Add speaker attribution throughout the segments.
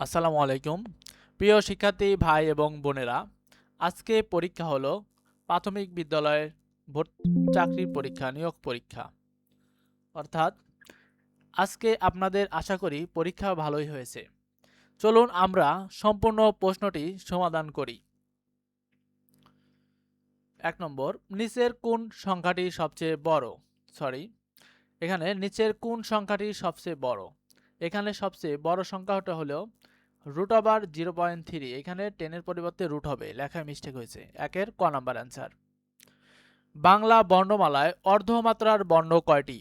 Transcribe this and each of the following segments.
Speaker 1: আসসালামু আলাইকুম। প্রিয় শিক্ষার্থী ভাই এবং বোনেরা, আজকে পরীক্ষা হলো প্রাথমিক বিদ্যালয়ের চাকরির পরীক্ষা, নিয়োগ পরীক্ষা। অর্থাৎ আজকে আপনাদের আশা করি পরীক্ষা ভালোই হয়েছে। চলুন আমরা সম্পূর্ণ প্রশ্নটি সমাধান করি। ১ নম্বর, নিচের কোন সংখ্যাটি সবচেয়ে বড়? এখানে নিচের কোন সংখ্যাটি সবচেয়ে বড়? এখানে সবচেয়ে বড় সংখ্যাটা হলো √0.3। এখানে 10 এর পরিবর্তে রুট হবে, লেখায় মিস্টেক হয়েছে। একের ক নাম্বার অ্যান্সার। বাংলা বর্ণমালায় অর্ধমাত্রার বর্ণ কয়টি?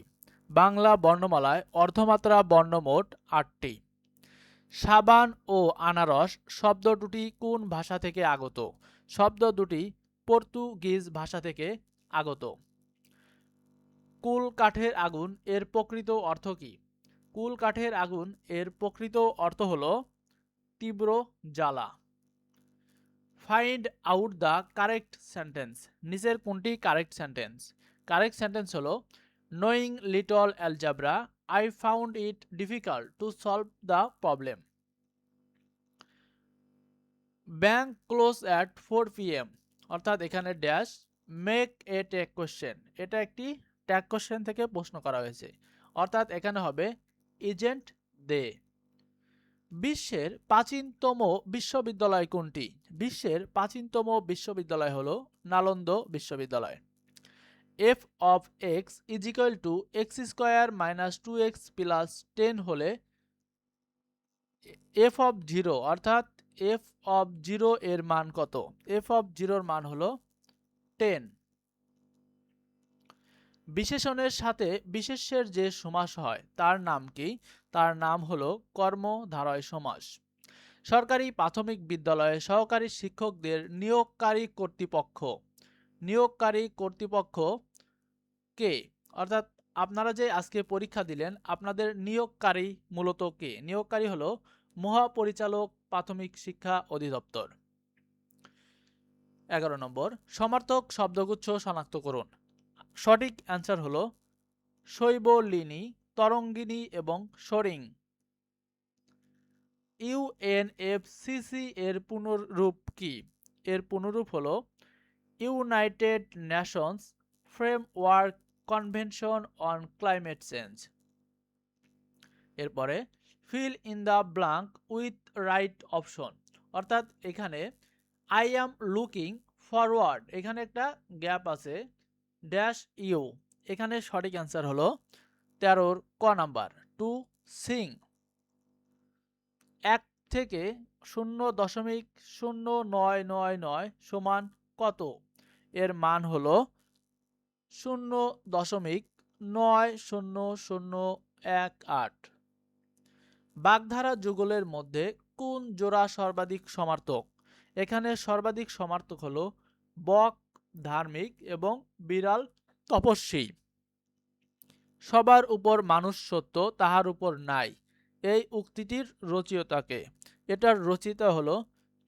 Speaker 1: বাংলা বর্ণমালায় অর্ধমাত্রা বর্ণ মোট 8টি। সাবান ও আনারস শব্দ দুটি কোন ভাষা থেকে আগত? শব্দ দুটি পর্তুগিজ ভাষা থেকে আগত। কুল কাঠের আগুন এর প্রকৃত অর্থ কি? কুল কাঠের আগুন এর প্রকৃত অর্থ হলো তীব্র জ্বালা। Find out the correct sentence. নিচের কোনটি কারেক্ট সেন্টেন্স? কারেক্ট সেন্টেন্স হলো knowing little algebra I found it difficult to solve the problem. Bank close at 4 PM। অর্থাৎ এখানে dash make a tag question. এটা একটি ট্যাগ কোশ্চেন থেকে প্রশ্ন করা হয়েছে, অর্থাৎ এখানে হবে ইজেন্ট দে। বিশ্বের প্রাচীনতম বিশ্ববিদ্যালয় কোনটি? বিশ্বের প্রাচীনতম বিশ্ববিদ্যালয় হলো নালন্দা বিশ্ববিদ্যালয়। F of x is equal to x square minus 2x plus 10 হলে এফ অফ 0 অর্থাৎ এফ অফ 0 এর মান কত? এফ অফ 0 এর মান হলো 10। বিশেষণের সাথে বিশেষ্যের যে সমাস হয় তার নাম কি? তার নাম হলো কর্মধারয় সমাস। সরকারি প্রাথমিক বিদ্যালয়ে সহকারী শিক্ষকদের নিয়োগকারী কর্তৃপক্ষ কে? অর্থাৎ আপনারা যে আজকে পরীক্ষা দিলেন, আপনাদের নিয়োগকারী মূলত কে? নিয়োগকারী হলো মহাপরিচালক প্রাথমিক শিক্ষা অধিদপ্তর। 11 নম্বর, সমার্থক শব্দগুচ্ছ শনাক্ত করুন। সঠিক অ্যান্সার হলো শৈবলিনী, তরঙ্গিনী এবং সরিং। ইউএনএফসিসি এর পুনরূপ কি? এর পুনরূপ হলো United Nations Framework Convention on Climate Change. এরপরে fill in the blank with right option. অর্থাৎ এখানে আই অ্যাম লুকিং ফরওয়ার্ড, এখানে একটা গ্যাপ আছে, ড্যাশ ইউ। এখানে সঠিক অ্যান্সার হলো 13 ক নাম্বার, টু সিং। 1 থেকে 0.0999 সমান কত? এর মান হলো 0.90018। বাগধারা যুগলের মধ্যে কোন জোড়া সর্বাধিক সমার্থক? এখানে সর্বাধিক সমার্থক হলো বক ধার্মিক এবং বিড়াল তপস্বী। সবার উপর মানুষ সত্য, তাহার উপর নাই, এই উক্তিটির রচয়িতাকে? এটার রচয়িতা হলো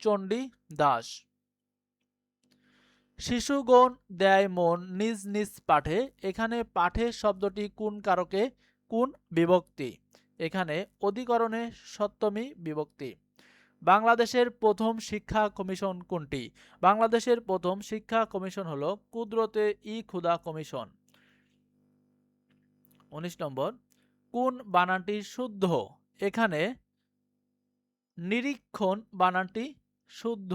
Speaker 1: চণ্ডী দাস। শিশুগণ দেয় মন নিজ নিজ পাঠে। এখানে পাঠে শব্দটি কোন কারকে কোন বিভক্তি? এখানে অধিকরণে সপ্তমী বিভক্তি। বাংলাদেশের প্রথম শিক্ষা কমিশন কোনটি? বাংলাদেশের প্রথম শিক্ষা কমিশন হলো কুদরতে ই খুদা কমিশন। 19 নম্বর, কোন বানানটি শুদ্ধ? এখানে নিরীক্ষণ বানানটি শুদ্ধ।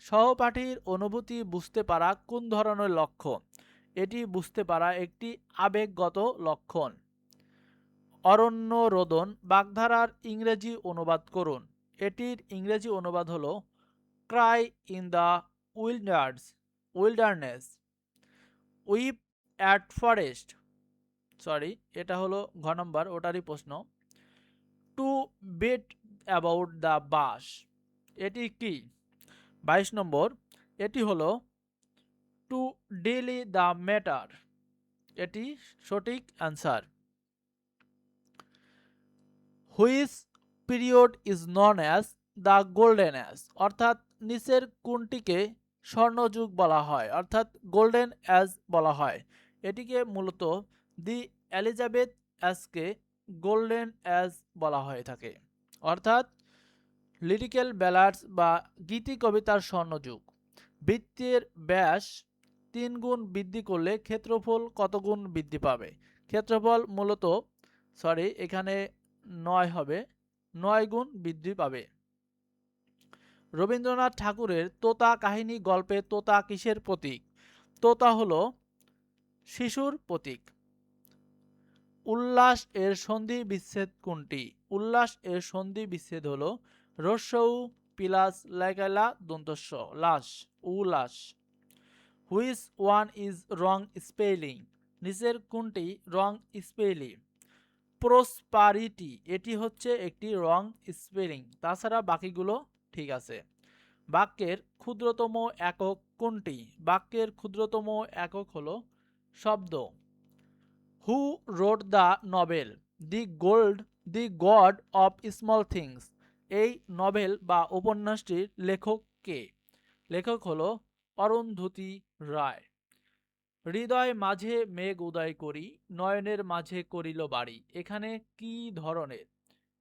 Speaker 1: সহপাঠীর অনুভূতি বুঝতে পারা কোন ধরনের লক্ষণ? এটি বুঝতে পারা একটি আবেগগত লক্ষণ। অরণ্য রোদন বাগধারার ইংরেজি অনুবাদ করুন। এটির ইংরেজি অনুবাদ হলো cry in the wilderness, weep at forest. এটা হলো ঘ নম্বর, ওটারই প্রশ্ন। To beat about the bush, এটি কি? 22 নম্বর, এটি হলো টু ডেলি দ্য ম্যাটার, এটি সঠিক answer. Which period is known as the golden as, অর্থাৎ নিচের কোনটিকে স্বর্ণযুগ বলা হয়, অর্থাৎ গোল্ডেন অ্যাজ বলা হয়? এটিকে মূলত দি এলিজাবেথ অ্যাজকে গোল্ডেন এজ বলা হয়ে থাকে, অর্থাৎ লিরিক্যাল ব্যালাডস বা গীতি কবিতার স্বর্ণযুগ। বৃত্তের ব্যাস 3 গুণ বৃদ্ধি করলে ক্ষেত্রফল কত গুণ বৃদ্ধি পাবে? ক্ষেত্রফল মূলত এখানে 9 হবে, 9 গুণ বৃদ্ধি পাবে। রবীন্দ্রনাথ ঠাকুরের তোতা কাহিনী গল্পে তোতা কিসের প্রতীক? তোতা হলো শিশুর প্রতীক। উল্লাস এর সন্ধি বিচ্ছেদ কোনটি? উল্লাস এর সন্ধি বিচ্ছেদ হলো রস্যউ প্লাস লাইকালা দন্তস্ব লাস, উল্লাস। Which one is wrong spelling? নিচের কোনটি রং স্পেলিং? প্রসপারিটি, এটি হচ্ছে একটি রং স্পেলিং, তাছাড়া বাকিগুলো ঠিক আছে। বাক্যের ক্ষুদ্রতম একক কোনটি? বাক্যের ক্ষুদ্রতম একক হলো শব্দ। Who wrote the novel the god of small things? এই নভেল বা উপন্যাসটির লেখক কে? লেখক হলো অরুন্ধতী রায়। হৃদয় মাঝে মেঘ উদয় করি, নয়নের মাঝে করিল বাড়ি,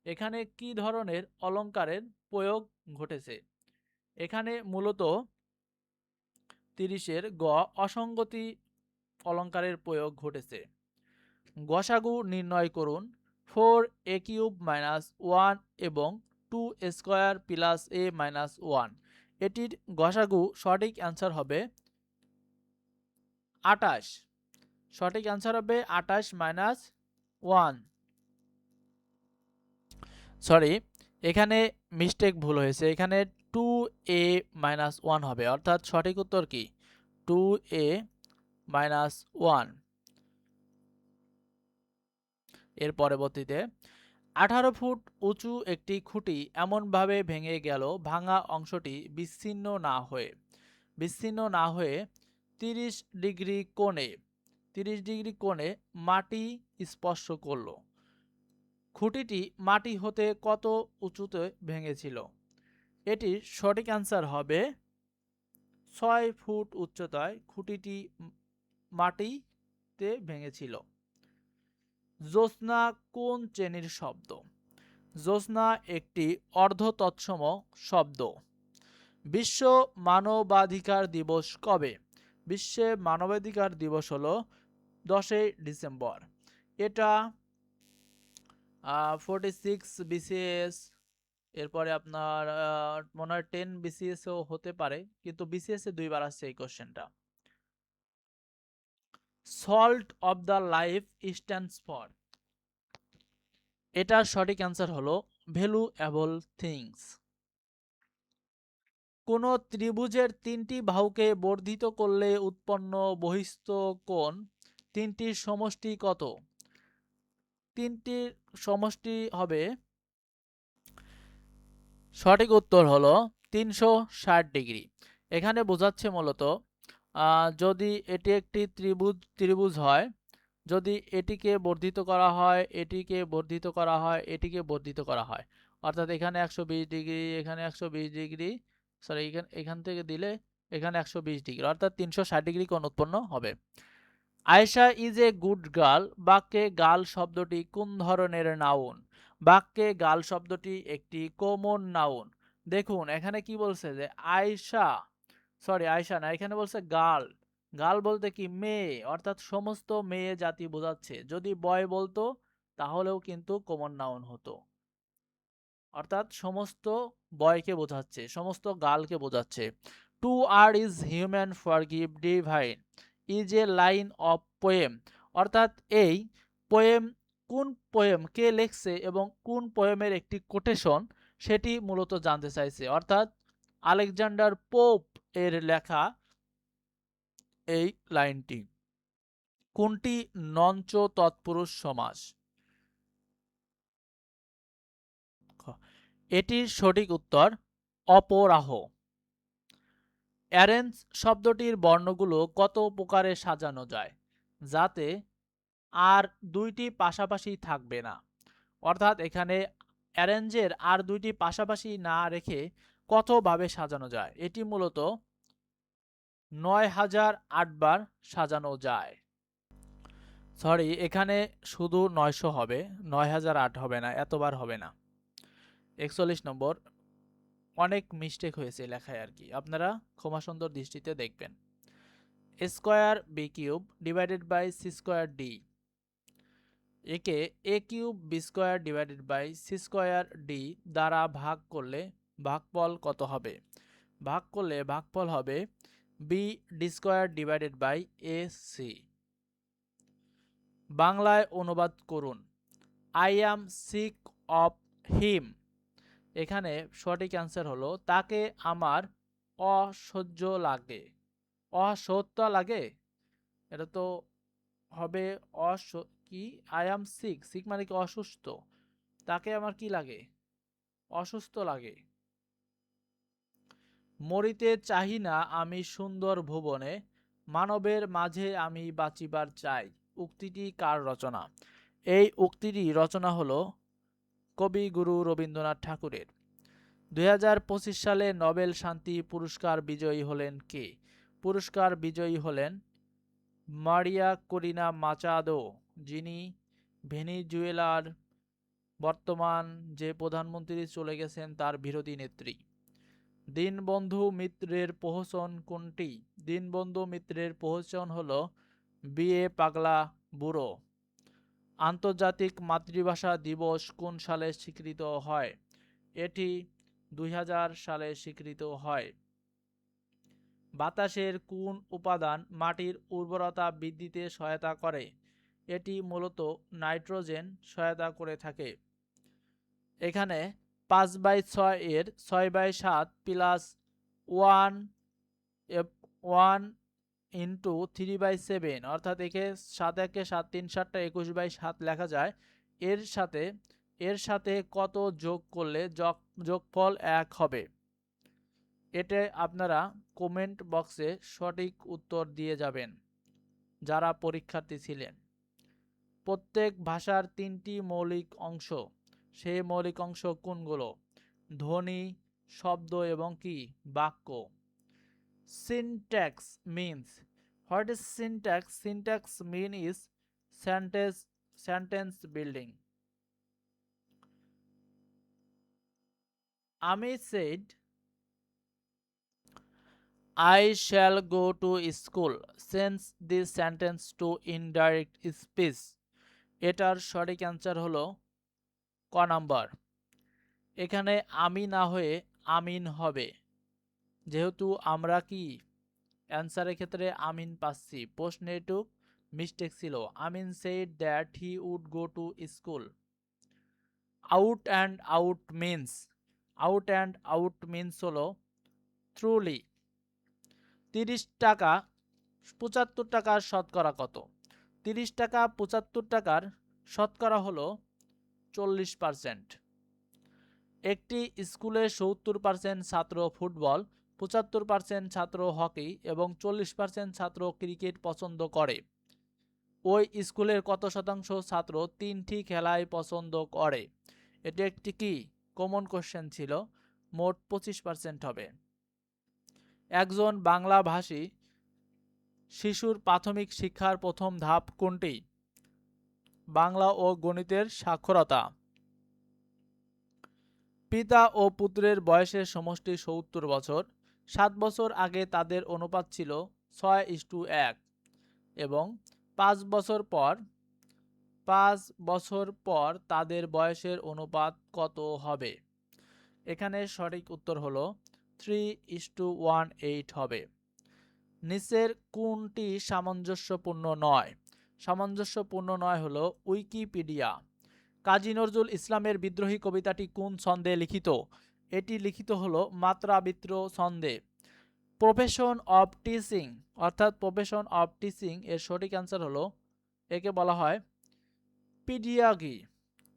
Speaker 1: এখানে কি ধরনের অলঙ্কারের প্রয়োগ ঘটেছে? এখানে মূলত 30-এর গ অসঙ্গতি অলঙ্কারের প্রয়োগ ঘটেছে। গসাগু নির্ণয় করুন। 4a³ - 1 এবং 2a² + a - 1। এটির গসাগু সঠিক অ্যান্সার হবে 28। সঠিক অ্যান্সার হবে 28 - 1। এখানে মিস্টেক ভুল হয়েছে, এখানে 2a - 1 হবে, অর্থাৎ সঠিক উত্তর কি 2a - 1। এর পরবর্তীতে 18 ফুট উঁচু একটি খুঁটি এমনভাবে ভেঙে গেল ভাঙা অংশটি বিচ্ছিন্ন না হয়ে 30 ডিগ্রি কোণে মাটি স্পর্শ করল। খুঁটিটি মাটি হতে কত উঁচুতে ভেঙেছিল? এটির সঠিক অ্যান্সার হবে 6 ফুট উচ্চতায় খুঁটিটি মাটিতে ভেঙেছিল। জ্যোৎস্না কোন শ্রেণীর শব্দ? জ্যোৎস্না একটি অর্ধতৎসম শব্দ। বিশ্ব মানবাধিকার দিবস কবে? বিশ্ব মানবাধিকার দিবস হলো 10 ডিসেম্বর। এটা 46 বিসিএস, এরপরে আপনার মনে হয় 10 বিসিএসও হতে পারে, কিন্তু বিসিএস এ 2 বার আসছে এই কোশ্চেনটা। Salt of the life stands for? এটার সঠিক অ্যান্সার হলো ভ্যালুয়েবল থিংস। কোন ত্রিভুজের 3টি বাহুকে বর্ধিত করলে উৎপন্ন বহিস্থ কোণ 3টির সমষ্টি কত? 3টির সমষ্টি হবে, সঠিক উত্তর হলো 360 ডিগ্রি। এখানে বোঝাচ্ছে মূলত যদি এটি একটি ত্রিভুজ হয়, যদি এটিকে বর্ধিত করা হয়, এটিকে বর্ধিত করা হয়, এটিকে বর্ধিত করা হয়, অর্থাৎ এখানে 120 ডিগ্রি, এখানে 120 ডিগ্রি, এখান থেকে দিলে এখানে 120 ডিগ্রি, অর্থাৎ 360 ডিগ্রি কোণ উৎপন্ন হবে। Ayesha is a good girl বাক্যে গার্ল শব্দটি কোন ধরনের নাউন? বাক্যে গার্ল শব্দটি একটি কমন নাউন। দেখুন এখানে কি বলছে যে আয়েশা না, এখানে বলছে গার্ল। গার্ল বলতে কি মেয়ে, অর্থাৎ সমস্ত মেয়ে জাতি বোঝাচ্ছে। যদি বয় বলতো তাহলেও কিন্তু কমন নাউন হতো, অর্থাৎ সমস্ত বয়কে বোঝাচ্ছে, সমস্ত গার্লকে বোঝাচ্ছে। To err is human forgive divine is a line of poem, অর্থাৎ এই পোয়েম কোন পোয়েম কে লেখছে এবং কোন পোয়েমের একটি কোটেশন সেটি মূলত জানতে চাইছে, অর্থাৎ আলেকজান্ডার পোপ এর লেখা এই লাইনটি। কোনটি নঞ্চ তৎপুরুষ সমাস? এটির সঠিক উত্তর অপরাহ। অ্যারেঞ্জ শব্দটির বর্ণগুলো কত প্রকারে সাজানো যায় যাতে আর 2টি পাশাপাশি থাকবে না? অর্থাৎ এখানে অ্যারেঞ্জের আর 2টি পাশাপাশি না রেখে কতভাবে সাজানো যায়? এটি মূলত 9008 বার সাজানো যায়। সরি, এখানে শুধু 900 হবে, 9008 হবে না, এতবার হবে না। 41 নম্বর, অনেক মিস্টেক হয়েছে লেখায় আর কি, আপনারা ক্ষমা সুন্দর দৃষ্টিতে দেখবেন। Square B cube divided by C square D, একে A cube B square divided by C square D দ্বারা ভাগ করলে ভাগফল কত হবে? ভাগ করলে ভাগফল হবে b d square divided by a c. বাংলায় অনুবাদ করুন। I am sick of him, এখানে সঠিক অ্যান্সার হলো তাকে আমার অসহ্য লাগে। অসহ্য লাগে, এটা তো হবে কি, আই অ্যাম সিক, সিক মানে কি অসুস্থ, তাকে আমার কি লাগে, অসুস্থ লাগে। মরিতে চাহি না আমি সুন্দর ভুবনে, মানবের মাঝে আমি বাঁচিবার চাই, উক্তিটি কার রচনা? এই উক্তিটি রচনা হলো কবিগুরু রবীন্দ্রনাথ ঠাকুরের। 2025 সালে নোবেল শান্তি পুরস্কার বিজয়ী হলেন কে? পুরস্কার বিজয়ী হলেন মারিয়া করিনা মাচাদো, যিনি ভেনিজুয়েলার বর্তমান যে প্রধানমন্ত্রী চলে গেছেন তার বিরোধী নেত্রী। দীনবন্ধু মিত্রের প্রহসন কোনটি? দীনবন্ধু মিত্রের প্রহসন হলো বিয়ে পাগলা বুড়ো। আন্তর্জাতিক মাতৃভাষা দিবস কোন সালে স্বীকৃত হয়? এটি 2000 সালে স্বীকৃত হয়। বাতাসের কোন উপাদান মাটির উর্বরতা বৃদ্ধিতে সহায়তা করে? এটি মূলত নাইট্রোজেন সহায়তা করে থাকে। এখানে 5/6 এর 6/7 প্লাস 1 1 ইন্টু 3/7, অর্থাৎ একে 7 একে 7 3 7টা 21/7 লেখা যায়। এর সাথে কত যোগ করলে যোগফল 1 হবে? এটা আপনারা কমেন্ট বক্সে সঠিক উত্তর দিয়ে যাবেন যারা পরীক্ষার্থী ছিলেন। প্রত্যেক ভাষার 3টি মৌলিক অংশ, সেই মৌলিক অংশ কোনগুলো? ধ্বনি, শব্দ এবং কি বাক্য। Syntax means, what is syntax? Syntax mean is sentence building. আমি said I shall go to school since this sentence to indirect speech, এটার সঠিক অ্যান্সার হলো ক নাম্বার। এখানে আমি না হয়ে আমিন হবে, যেহেতু আমরা কি অ্যান্সারের ক্ষেত্রে আমিন পাচ্ছি, প্রশ্নে একটু মিস্টেক ছিল। আমিন said that he would go to school. Out and out means, out and out means হলো ট্রুলি। 30 টাকা 75 টাকার শতকরা কত? 30 টাকা 75 টাকার শতকরা হলো 40%। একটি স্কুলে 70% ছাত্র ফুটবল, 75% ছাত্র হকি এবং 40% ছাত্র ক্রিকেট পছন্দ করে। ওই স্কুলের কত শতাংশ ছাত্র 3টি খেলাই পছন্দ করে? এটি একটি কি কমন কোশ্চেন ছিল, মোট 25% হবে। একজন বাংলাভাষী শিশুর প্রাথমিক শিক্ষার প্রথম ধাপ কোনটি? বাংলা ও গণিতের সাক্ষরতা। পিতা ও পুত্রের বয়সের সমষ্টি 70 বছর। 7 বছর আগে তাদের অনুপাত ছিল 6:1 এবং 5 বছর পর তাদের বয়সের অনুপাত কত হবে? এখানে সঠিক উত্তর হলো 3:18 হবে। নিচের কোনটি সামঞ্জস্যপূর্ণ নয়? সামঞ্জস্যপূর্ণ নয় হলো উইকিপিডিয়া। কাজী নজরুল ইসলামের বিদ্রোহী কবিতাটি কোন ছন্দে লিখিত? এটি লিখিত হলো মাত্রাবৃত্ত ছন্দে। প্রফেশন অফ টিচিং, অর্থাৎ প্রফেশন অফ টিচিং এর সঠিক অ্যান্সার হলো, একে বলা হয় পিডিয়াগি,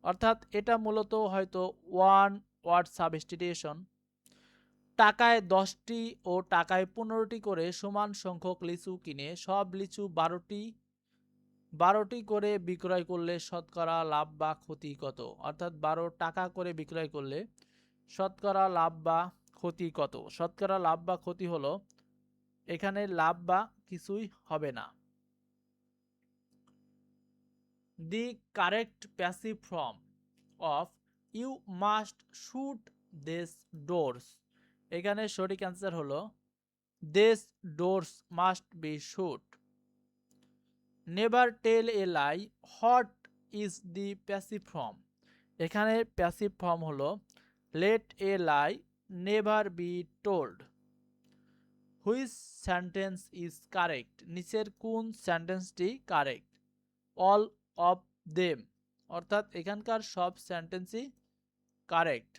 Speaker 1: অর্থাৎ এটা মূলত হয়তো ওয়ান ওয়ার্ড সাবস্টিটিউশন। টাকায় 10টি ও টাকায় 15টি করে সমান সংখ্যক লিচু কিনে সব লিচু 12টি করে বিক্রয় করলে শতকরা লাভ বা ক্ষতি কত? অর্থাৎ 12 টাকা করে বিক্রয় করলে শতকরা লাভ বা ক্ষতি কত? শতকরা লাভ বা ক্ষতি হলো, এখানে লাভ বা কিছুই হবে না। The correct passive form of you must shoot this doors. এখানে সঠিক অ্যান্সার হলো this doors must be shoot. Never tell a lie, what is the passive form? এখানে প্যাসিভ ফর্ম হলো let a lie never be told. Which sentence is correct? নিচের কোন সেন্টেন্সটি correct? All of them, অর্থাৎ এখানকার সব সেন্টেন্সই correct.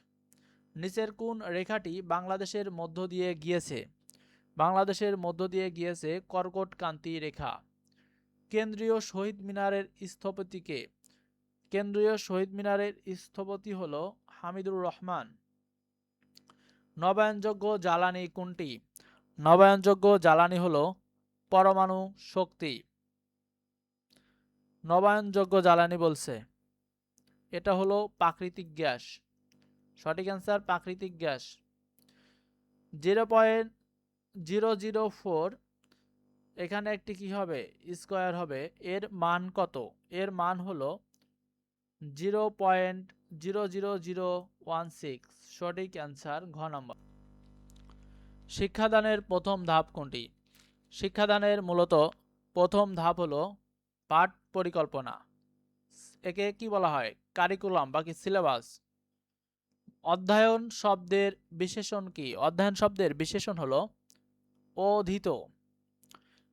Speaker 1: নিচের কোন রেখাটি বাংলাদেশের মধ্য দিয়ে গিয়েছে? বাংলাদেশের মধ্য দিয়ে গিয়েছে কর্কটক্রান্তি রেখা। কেন্দ্রীয় শহীদ মিনারের স্থপতিকে? কেন্দ্রীয় শহীদ মিনারের স্থপতি হলো হামিদুর রহমান। নবায়নযোগ্য জ্বালানি কোনটি? নবায়নযোগ্য জ্বালানি হলো পরমাণু শক্তি। নবায়নযোগ্য জ্বালানি বলছে, এটা হলো প্রাকৃতিক গ্যাস। সঠিক অ্যান্সার প্রাকৃতিক গ্যাস। 0.004 এখানে একটি কি হবে? স্কয়ার হবে। এর মান কত? এর মান হলো 0.00016। সঠিক অ্যান্সার ঘ নম্বর। শিক্ষাদানের প্রথম ধাপ কোনটি? শিক্ষাদানের মূলত প্রথম ধাপ হলো পাঠ পরিকল্পনা। একে কি বলা হয়? কারিকুলাম বা কি সিলেবাস। অধ্যয়ন শব্দের বিশেষণ কি? অধ্যয়ন শব্দের বিশেষণ হলো অধীত।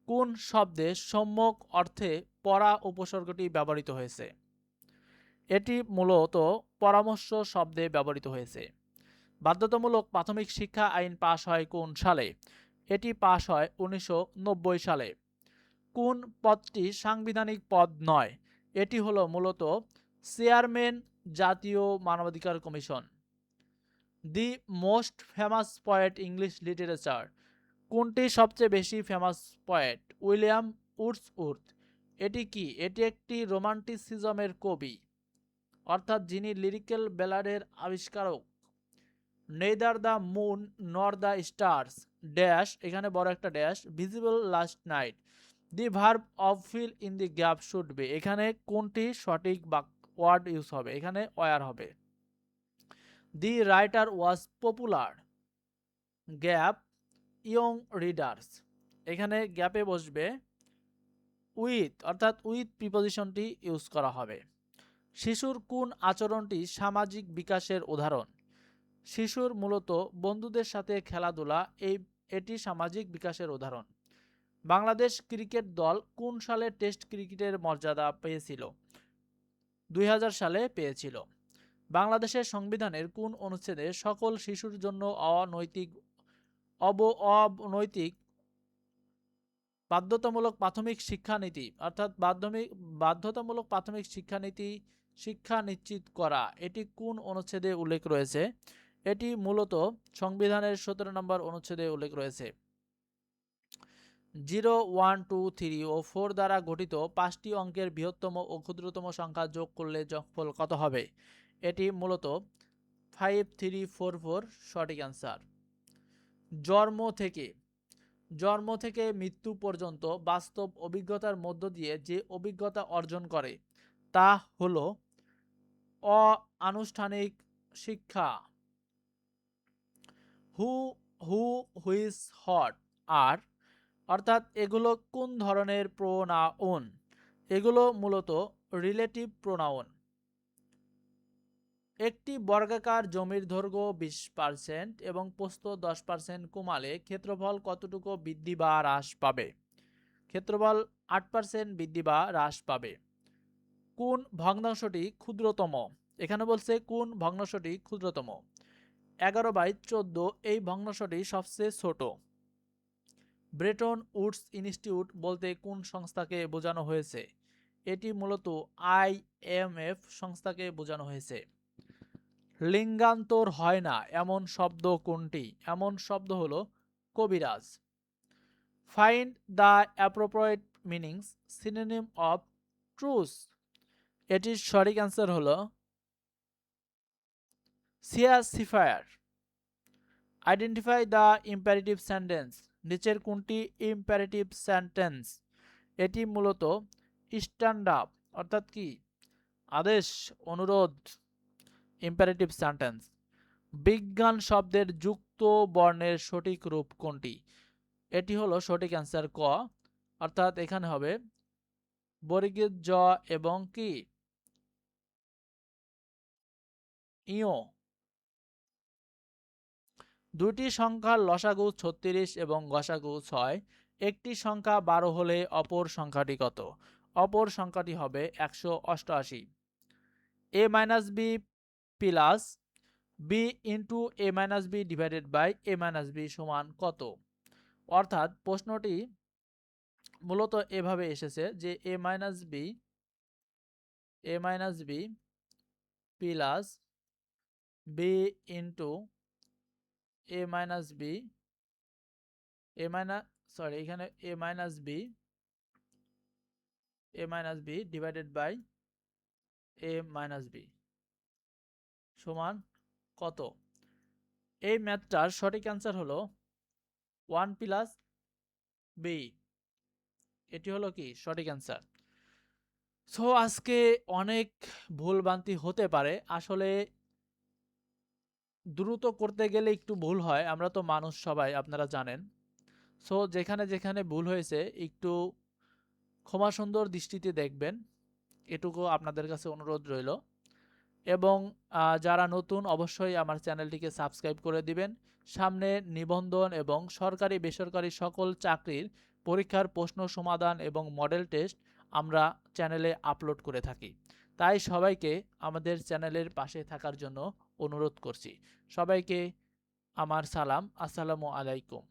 Speaker 1: কোন শব্দে সম্যক অর্থে পড়া উপসর্গটি ব্যবহৃত হয়েছে? এটি মূলত পরামর্শ শব্দে ব্যবহৃত হয়েছে। বাধ্যতামূলক প্রাথমিক শিক্ষা আইন পাশ হয় কোন সালে? এটি পাশ হয় 1990 সালে। কোন পদটি সাংবিধানিক পদ নয়? এটি হলো মূলত চেয়ারম্যান, জাতীয় মানবাধিকার commission. The most famous poet English literature, কোনটি সবচেয়ে বেশি ফেমাস পয়েট? উইলিয়াম উডসওয়ার্থ। এটি কি? এটি একটি রোমান্টিসিজমের কবি, অর্থাৎ যিনি লিরিক্যাল ব্যালাডের আবিষ্কারক। নেইদার দ্য মুন নর দ্য স্টার্স ড্যাশ, এখানে বড় একটা dash, visible last night. The verb of fill in the gap should be, এখানে কোনটি সঠিক ওয়ার্ড ইউজ হবে? এখানে ওয়ার হবে। দি রাইটার ওয়াজ পপুলার, গ্যাপ ইয়ং রিডার্স, এখানে গ্যাপে বসবে উইথ, অর্থাৎ উইথ প্রিপোজিশনটি ইউজ করা হবে। শিশুর কোন আচরণটি সামাজিক বিকাশের উদাহরণ? শিশুর মূলত বন্ধুদের সাথে খেলাধুলা, এটি সামাজিক বিকাশের উদাহরণ। বাংলাদেশ ক্রিকেট দল কোন সালে টেস্ট ক্রিকেটের মর্যাদা পেয়েছিল? 2000 সালে পেয়েছিল। বাংলাদেশের সংবিধানের কোন অনুচ্ছেদে সকল শিশুর জন্য অনৈতিক বাধ্যতামূলক প্রাথমিক শিক্ষানীতি, অর্থাৎ বাধ্যতামূলক প্রাথমিক শিক্ষানীতি শিক্ষা নিশ্চিত করা, এটি কোন অনুচ্ছেদে উল্লেখ রয়েছে? এটি মূলত সংবিধানের 17 নম্বর অনুচ্ছেদে উল্লেখ রয়েছে। 0, 1, 2, 3 ও 4 দ্বারা গঠিত 5টি অঙ্কের বৃহত্তম ও ক্ষুদ্রতম সংখ্যা যোগ করলে যোগফল কত হবে? এটি মূলত 5344। সঠিক অ্যান্সার। জন্ম থেকে মৃত্যু পর্যন্ত বাস্তব অভিজ্ঞতার মধ্য দিয়ে যে অভিজ্ঞতা অর্জন করে তা হলো অনানুষ্ঠানিক শিক্ষা। হু, হুইচ, হট, আর, অর্থাৎ এগুলো কোন ধরনের প্রোনাউন? এগুলো মূলত রিলেটিভ প্রোনাউন। একটি বর্গাকার জমির দৈর্ঘ্য 20% এবং প্রস্থ 10% কমালে ক্ষেত্রফল কতটুকু বৃদ্ধি বা হ্রাস পাবে? ক্ষেত্রফল 8% বৃদ্ধি বা হ্রাস পাবে। কোন ভগ্নাংশটি ক্ষুদ্রতম? এখানে বলছে কোন ভগ্নাংশটি ক্ষুদ্রতম। 11/14 এই ভগ্নাংশটি সবচেয়ে ছোট। ব্রেটন উডস ইনস্টিটিউট বলতে কোন সংস্থাকে বোঝানো হয়েছে? এটি মূলত IMF সংস্থাকে বোঝানো হয়েছে। লিঙ্গান্তর হয় না এমন শব্দ কোনটি? এমন শব্দ হলো কবিরাজ। Find the appropriate meanings synonym of truth, এটির সঠিক অ্যান্সার হলো সিয়াসিফায়ার। আইডেন্টিফাই দ্য ইম্পারেটিভ সেন্টেন্স, নিচের কোনটি ইম্পারেটিভ সেন্টেন্স? এটি মূলত স্ট্যান্ড আপ, অর্থাৎ কি আদেশ, অনুরোধ, ইম্পারেটিভ সেন্টেন্স। বিজ্ঞান শব্দের যুক্ত বর্ণের সঠিক রূপ কোনটি? এটি হলো সঠিক অ্যান্সার ক, অর্থাৎ এখানে হবে বর্গীয় জ এবং কি ইয়। দুটি সংখ্যার লসাগু 36 এবং গসাগু 6, একটি সংখ্যা 12 হলে অপর সংখ্যাটি কত? অপর সংখ্যাটি হবে 188। a minus B plus B into A minus B divided by A minus B সমান কত? অর্থাৎ প্রশ্নটি মূলত এভাবে এসেছে যে A minus B plus B into A minus B এখানে A minus B divided by A minus B সমান কত? এই ম্যাথটার সঠিক অ্যান্সার হলো 1 প্লাস বি। এটি হলো কি সঠিক অ্যান্সার। সো আজকে অনেক ভুলভ্রান্তি হতে পারে, আসলে দ্রুত করতে গেলে একটু ভুল হয়, আমরা তো মানুষ সবাই, আপনারা জানেন। সো যেখানে যেখানে ভুল হয়েছে একটু ক্ষমা সুন্দর দৃষ্টিতে দেখবেন, এটুকু আপনাদের কাছে অনুরোধ রইল। এবং যারা নতুন অবশ্যই আমার চ্যানেলটিকে সাবস্ক্রাইব করে দিবেন। সামনে নিবন্ধন এবং সরকারি বেসরকারি সকল চাকরির পরীক্ষার প্রশ্ন সমাধান এবং মডেল টেস্ট আমরা চ্যানেলে আপলোড করে থাকি। তাই সবাইকে আমাদের চ্যানেলের পাশে থাকার জন্য অনুরোধ করছি। সবাইকে আমার সালাম, আসসালামু আলাইকুম।